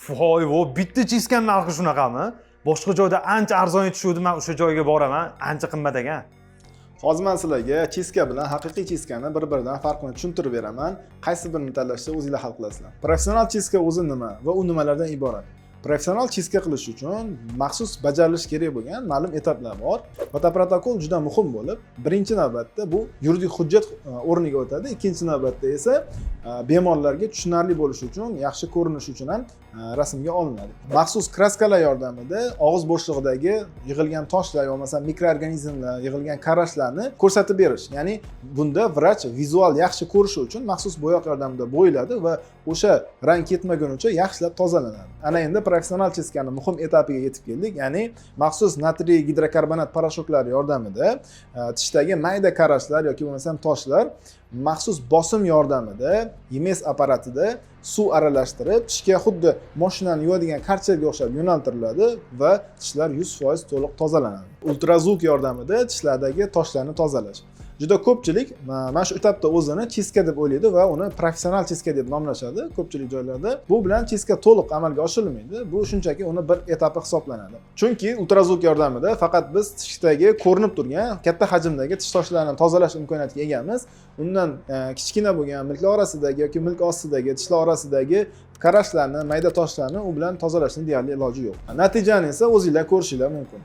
Voy, bu bitta chiskani narxi shunaqami? Boshqa joyda ancha arzon yetishuvdi, men o'sha joyga boraman, ancha qimmat ekan. Hozir men sizlarga chiska bilan haqiqiy chiskani bir-biridan farqini tushuntirib beraman. Qaysi birini tanlashni o'zingizlar hal qilasizlar. Professional chiska o'zi nima va u nimalardan iborat? Professional chiska qilish uchun maxsus bajarilishi kerak bo'lgan ma'lum etaplar bor. Fotoprotokol juda muhim bo'lib, birinchi navbatda bu yuridik hujjat o'rniga o'tadi, ikkinchi navbatda esa bemorlarga tushunarli bo'lishi uchun, yaxshi ko'rinish uchun ham rasmga olinadi. Maxsus kraskalar yordamida og'iz bo'shlig'idagi yig'ilgan toshlar yoki masalan mikroorganizmlar, yig'ilgan qarashlarni ko'rsatib berish. Ya'ni bunda vrach vizual yaxshi ko'rishi uchun maxsus bo'yoq yordamida bo'yiladi va o'sha rang ketmagunicha yaxshilab tozalanadi. Ana endi professional chiskani muhim etapiga yetib keldik. Ya'ni maxsus natriy gidrokarbonat parashoklari yordamida tishdagi mayda qarashlar yoki bo'lmasam toshlar maxsus bosim yordamida Yemes apparatida suv aralashtirib tishga xuddi mashinani yuvadigan karchaga o'xshab yo'naltiriladi va tishlar 100% to'liq tozalanadi. Ultrazvuk yordamida tishlardagi toshlarni tozalash. Juda ko'pchilik mana shu etapda o'zini chiska deb o'ylaydi va uni professional chiska deb nomlashadi ko'pchilik joylarda. Bu bilan chiska to'liq amalga oshirilmaydi. Bu shunchaki uni bir etapi hisoblanadi. Chunki ultrazvuk yordamida faqat biz tishdagi ko'rinib turgan katta hajmdagi tish toshlarini tozalash imkoniyatiga egamiz. Undan kichkina bo'lgan milklar orasidagi yoki milk ostidagi tishlar orasidagi qarashlarni, mayda toshlarni u bilan tozalashning deyarli iloji yo'q. Natijani esa o'zingizlar ko'rishingiz mumkin.